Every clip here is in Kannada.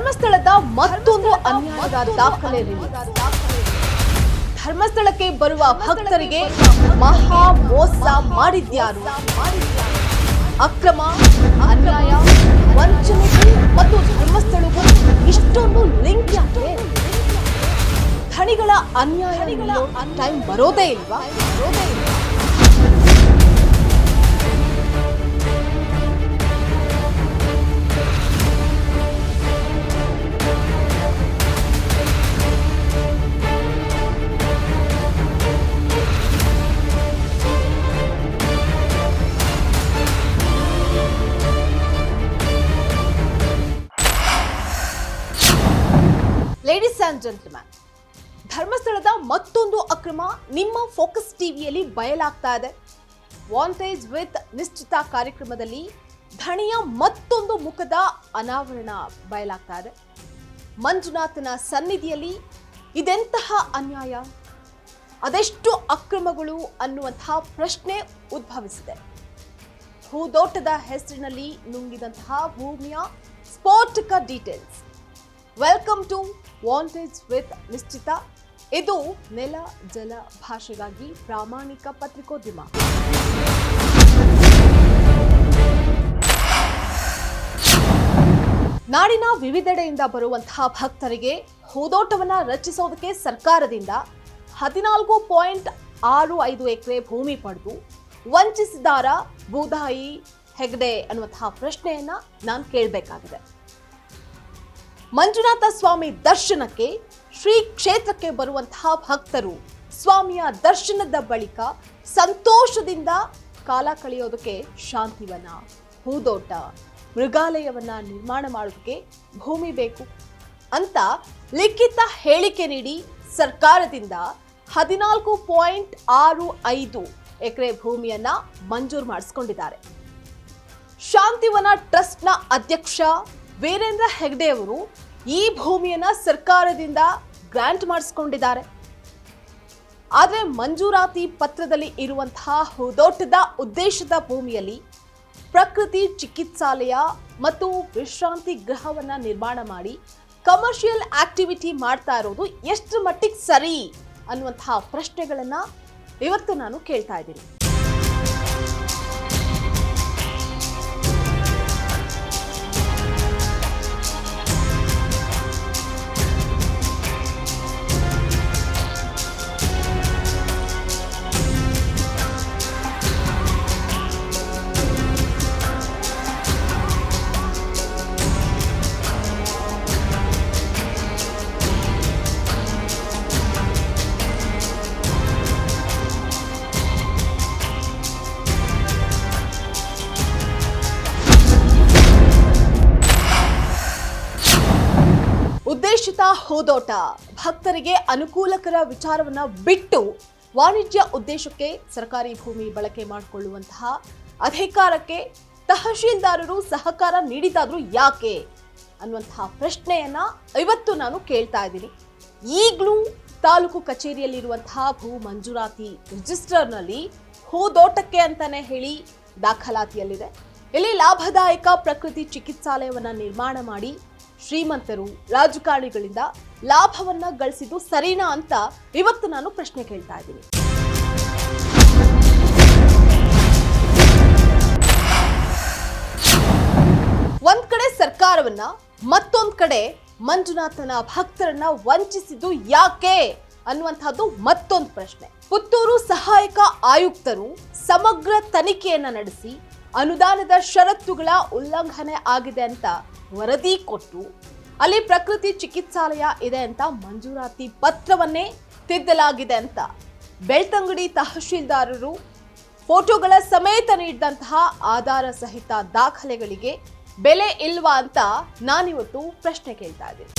ಧರ್ಮಸ್ಥಳದ ಮತ್ತೊಂದು ಅನ್ಯಾಯದ ದಾಖಲೆ ರಿಲೀಸ್. ಧರ್ಮಸ್ಥಳಕ್ಕೆ ಬರುವ ಭಕ್ತರಿಗೆ ಮಹಾ ಮೋಸ ಮಾಡಿದ್ಯಾರು? ಅಕ್ರಮ, ಅನ್ಯಾಯ, ವಂಚನೆಗೂ ಮತ್ತು ಧರ್ಮಸ್ಥಳಕ್ಕೂ ಇಷ್ಟೊಂದು ಲಿಂಕ್ ಯಾಕೆ? ಧಣಿಗಳ ಅನ್ಯಾಯ ಟೈಮ್ ಬರೋದೇ ಇಲ್ವಾ? ಲೇಡೀಸ್ ಅಂಡ್ ಜೆಂಟಲ್ಮನ್, ಧರ್ಮಸ್ಥಳದ ಮತ್ತೊಂದು ಅಕ್ರಮ ನಿಮ್ಮ ಫೋಕಸ್ ಟಿವಿಯಲ್ಲಿ ಬಯಲಾಗ್ತಾ ಇದೆ. ವಾಂಟೇಜ್ ವಿತ್ ನಿಶ್ಚಿತ ಕಾರ್ಯಕ್ರಮದಲ್ಲಿ ಧಣಿಯ ಮತ್ತೊಂದು ಮುಖದ ಅನಾವರಣ ಬಯಲಾಗ್ತಾ ಇದೆ. ಮಂಜುನಾಥನ ಸನ್ನಿಧಿಯಲ್ಲಿ ಇದೆಂತಹ ಅನ್ಯಾಯ, ಅದೆಷ್ಟು ಅಕ್ರಮಗಳು ಅನ್ನುವಂತಹ ಪ್ರಶ್ನೆ ಉದ್ಭವಿಸಿದೆ. ಹೂದೋಟದ ಹೆಸರಿನಲ್ಲಿ ನುಂಗಿದಂತಹ ಭೂಮಿಯ ಸ್ಫೋಟಕ ಡೀಟೇಲ್ಸ್. ವೆಲ್ಕಮ್ ಟು ವಾಂಟೇಜ್ ವಿತ್ ನಿಶ್ಚಿತ. ಇದು ನೆಲ ಜಲ ಭಾಷೆಗಾಗಿ ಪ್ರಾಮಾಣಿಕ ಪತ್ರಿಕೋದ್ಯಮ. ನಾಡಿನ ವಿವಿಧೆಡೆಯಿಂದ ಬರುವಂತಹ ಭಕ್ತರಿಗೆ ಹೂದೋಟವನ್ನ ರಚಿಸೋದಕ್ಕೆ ಸರ್ಕಾರದಿಂದ 14.65 ಎಕರೆ ಭೂಮಿ ಪಡೆದು ವಂಚಿಸಿದಾರ ಬೂದಾಯಿ ಹೆಗ್ಡೆ ಅನ್ನುವಂತಹ ಪ್ರಶ್ನೆಯನ್ನ ನಾನು ಕೇಳಬೇಕಾಗಿದೆ. ಮಂಜುನಾಥ ಸ್ವಾಮಿ ದರ್ಶನಕ್ಕೆ ಶ್ರೀ ಕ್ಷೇತ್ರಕ್ಕೆ ಬರುವಂತಹ ಭಕ್ತರು ಸ್ವಾಮಿಯ ದರ್ಶನದ ಬಳಿಕ ಸಂತೋಷದಿಂದ ಕಾಲ ಕಳೆಯೋದಕ್ಕೆ ಶಾಂತಿವನ, ಹೂದೋಟ, ಮೃಗಾಲಯವನ್ನ ನಿರ್ಮಾಣ ಮಾಡೋದಕ್ಕೆ ಭೂಮಿ ಬೇಕು ಅಂತ ಲಿಖಿತ ಹೇಳಿಕೆ ನೀಡಿ ಸರ್ಕಾರದಿಂದ 14.65 ಎಕರೆ ಭೂಮಿಯನ್ನ ಮಂಜೂರು ಮಾಡಿಸಿಕೊಂಡಿದ್ದಾರೆ. ಶಾಂತಿವನ ಟ್ರಸ್ಟ್ನ ಅಧ್ಯಕ್ಷ ವೀರೇಂದ್ರ ಹೆಗ್ಡೆ ಅವರು ಈ ಭೂಮಿಯನ್ನ ಸರ್ಕಾರದಿಂದ ಗ್ರಾಂಟ್ ಮಾಡಿಸಿಕೊಂಡಿದ್ದಾರೆ. ಆದರೆ ಮಂಜೂರಾತಿ ಪತ್ರದಲ್ಲಿ ಇರುವಂತಹ ಹೂದೋಟದ ಉದ್ದೇಶದ ಭೂಮಿಯಲ್ಲಿ ಪ್ರಕೃತಿ ಚಿಕಿತ್ಸಾಲಯ ಮತ್ತು ವಿಶ್ರಾಂತಿ ಗೃಹವನ್ನ ನಿರ್ಮಾಣ ಮಾಡಿ ಕಮರ್ಷಿಯಲ್ ಆಕ್ಟಿವಿಟಿ ಮಾಡ್ತಾ ಇರೋದು ಎಷ್ಟು ಮಟ್ಟಿಗೆ ಸರಿ ಅನ್ನುವಂತಹ ಪ್ರಶ್ನೆಗಳನ್ನ ಇವತ್ತು ನಾನು ಕೇಳ್ತಾ ಇದ್ದೀನಿ. ಉದ್ದೇಶಿತ ಹೂದೋಟ ಭಕ್ತರಿಗೆ ಅನುಕೂಲಕರ ವಿಚಾರವನ್ನ ಬಿಟ್ಟು ವಾಣಿಜ್ಯ ಉದ್ದೇಶಕ್ಕೆ ಸರ್ಕಾರಿ ಭೂಮಿ ಬಳಕೆ ಮಾಡಿಕೊಳ್ಳುವಂತಹ ಅಧಿಕಾರಕ್ಕೆ ತಹಶೀಲ್ದಾರರು ಸಹಕಾರ ನೀಡಿದಾದ್ರೂ ಯಾಕೆ ಅನ್ನುವಂತಹ ಪ್ರಶ್ನೆಯನ್ನ ಇವತ್ತು ನಾನು ಕೇಳ್ತಾ ಇದ್ದೀನಿ. ಈಗಲೂ ತಾಲೂಕು ಕಚೇರಿಯಲ್ಲಿರುವಂತಹ ಭೂ ಮಂಜೂರಾತಿ ರಿಜಿಸ್ಟರ್ನಲ್ಲಿ ಹೂದೋಟಕ್ಕೆ ಅಂತಾನೆ ಹೇಳಿ ದಾಖಲಾತಿಯಲ್ಲಿದೆ. ಇಲ್ಲಿ ಲಾಭದಾಯಕ ಪ್ರಕೃತಿ ಚಿಕಿತ್ಸಾಲಯವನ್ನ ನಿರ್ಮಾಣ ಮಾಡಿ ಶ್ರೀಮಂತರು, ರಾಜಕಾರಣಿಗಳಿಂದ ಲಾಭವನ್ನ ಗಳಿಸಿದ್ದು ಸರಿನಾ ಅಂತ ಇವತ್ತು ನಾನು ಪ್ರಶ್ನೆ ಕೇಳ್ತಾ ಇದ್ದೀನಿ. ಒಂದ್ ಕಡೆ ಸರ್ಕಾರವನ್ನ, ಮತ್ತೊಂದ್ ಕಡೆ ಮಂಜುನಾಥನ ಭಕ್ತರನ್ನ ವಂಚಿಸಿದ್ದು ಯಾಕೆ ಅನ್ನುವಂಥದ್ದು ಮತ್ತೊಂದು ಪ್ರಶ್ನೆ. ಪುತ್ತೂರು ಸಹಾಯಕ ಆಯುಕ್ತರು ಸಮಗ್ರ ತನಿಖೆಯನ್ನ ನಡೆಸಿ ಅನುದಾನದ ಷರತ್ತುಗಳ ಉಲ್ಲಂಘನೆ ಆಗಿದೆ ಅಂತ ವರದಿ ಕೊಟ್ಟು ಅಲ್ಲಿ ಪ್ರಕೃತಿ ಚಿಕಿತ್ಸಾಲಯ ಇದೆ ಅಂತ ಮಂಜೂರಾತಿ ಪತ್ರವನ್ನೇ ತಿದ್ದಲಾಗಿದೆ ಅಂತ ಬೆಳ್ತಂಗಡಿ ತಹಶೀಲ್ದಾರರು ಫೋಟೋಗಳ ಸಮೇತ ನೀಡಿದಂತಹ ಆಧಾರ ಸಹಿತ ದಾಖಲೆಗಳಿಗೆ ಬೆಲೆ ಇಲ್ವಾ ಅಂತ ನಾನಿವತ್ತು ಪ್ರಶ್ನೆ ಕೇಳ್ತಾ ಇದ್ದೀನಿ.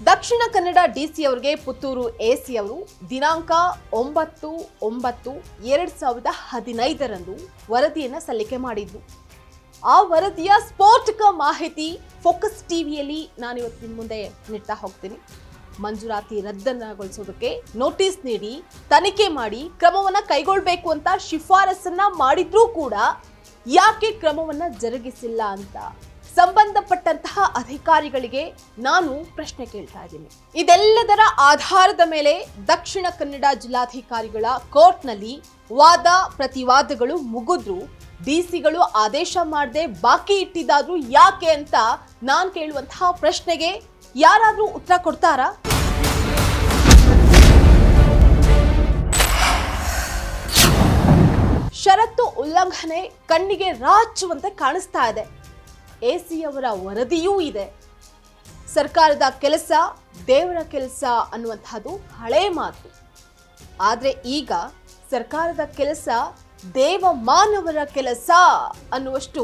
ದಕ್ಷಿಣ ಕನ್ನಡ ಡಿಸಿ ಅವರಿಗೆ ಪುತ್ತೂರು ಎಸಿ ಅವರು ದಿನಾಂಕ 9/9/2015 ವರದಿಯನ್ನ ಸಲ್ಲಿಕೆ ಮಾಡಿದ್ರು. ಆ ವರದಿಯ ಸ್ಫೋಟಕ ಮಾಹಿತಿ ಫೋಕಸ್ ಟಿವಿಯಲ್ಲಿ ನಾನು ಇವತ್ತು ನಿಮ್ಮ ಮುಂದೆ ನೀಡ್ತಾ ಹೋಗ್ತೀನಿ. ಮಂಜೂರಾತಿ ರದ್ದನ್ನಗೊಳಿಸೋದಕ್ಕೆ ನೋಟಿಸ್ ನೀಡಿ ತನಿಖೆ ಮಾಡಿ ಕ್ರಮವನ್ನ ಕೈಗೊಳ್ಳಬೇಕು ಅಂತ ಶಿಫಾರಸನ್ನ ಮಾಡಿದ್ರೂ ಕೂಡ ಯಾಕೆ ಕ್ರಮವನ್ನ ಜರುಗಿಸಿಲ್ಲ ಅಂತ ಸಂಬಂಧಪಟ್ಟಂತಹ ಅಧಿಕಾರಿಗಳಿಗೆ ನಾನು ಪ್ರಶ್ನೆ ಕೇಳ್ತಾ ಇದ್ದೀನಿ. ಇದೆಲ್ಲದರ ಆಧಾರದ ಮೇಲೆ ದಕ್ಷಿಣ ಕನ್ನಡ ಜಿಲ್ಲಾಧಿಕಾರಿಗಳ ಕೋರ್ಟ್ನಲ್ಲಿ ವಾದ ಪ್ರತಿವಾದಗಳು ಮುಗಿದ್ರು ಡಿಸಿಗಳು ಆದೇಶ ಮಾಡದೆ ಬಾಕಿ ಇಟ್ಟಿದ್ದಾದ್ರೂ ಯಾಕೆ ಅಂತ ನಾನು ಕೇಳುವಂತಹ ಪ್ರಶ್ನೆಗೆ ಯಾರಾದ್ರೂ ಉತ್ತರ ಕೊಡ್ತಾರಾ? ಷರತ್ತು ಉಲ್ಲಂಘನೆ ಕಣ್ಣಿಗೆ ರಾಚುವಂತೆ ಕಾಣಿಸ್ತಾ ಇದೆ. ಎಸಿ ಅವರ ವರದಿಯೂ ಇದೆ. ಸರ್ಕಾರದ ಕೆಲಸ ದೇವರ ಕೆಲಸ ಅನ್ನುವಂಥದ್ದು ಹಳೆ ಮಾತು. ಆದ್ರೆ ಈಗ ಸರ್ಕಾರದ ಕೆಲಸ ದೇವ ಮಾನವರ ಕೆಲಸ ಅನ್ನುವಷ್ಟು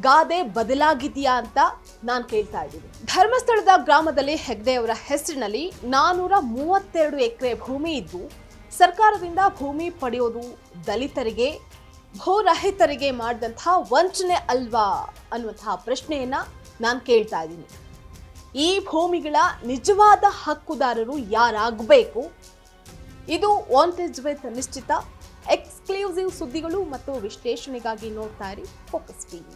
ಗಾದೆ ಬದಲಾಗಿದೆಯಾ ಅಂತ ನಾನು ಕೇಳ್ತಾ ಇದ್ದೀನಿ. ಧರ್ಮಸ್ಥಳದ ಗ್ರಾಮದಲ್ಲಿ ಹೆಗ್ಡೆ ಅವರ ಹೆಸರಿನಲ್ಲಿ 432 ಎಕರೆ ಭೂಮಿ ಇದ್ದು ಸರ್ಕಾರದಿಂದ ಭೂಮಿ ಪಡೆಯೋದು ದಲಿತರಿಗೆ ಭೂರಹಿತರಿಗೆ ಮಾಡಿದಂತಹ ವಂಚನೆ ಅಲ್ವಾ ಅನ್ನುವಂತಹ ಪ್ರಶ್ನೆಯನ್ನ ನಾನು ಕೇಳ್ತಾ ಇದ್ದೀನಿ. ಈ ಭೂಮಿಗಳ ನಿಜವಾದ ಹಕ್ಕುದಾರರು ಯಾರಾಗಬೇಕು? ಇದು ವಾಂಟೆಡ್ ವಿತ್ ನಿಶ್ಚಿತ ಎಕ್ಸ್ಕ್ಲೂಸಿವ್ ಸುದ್ದಿಗಳು ಮತ್ತು ವಿಶ್ಲೇಷಣೆಗಾಗಿ ನೋಡ್ತಾ ಇರಿ ಫೋಕಸ್ ಟಿವಿ.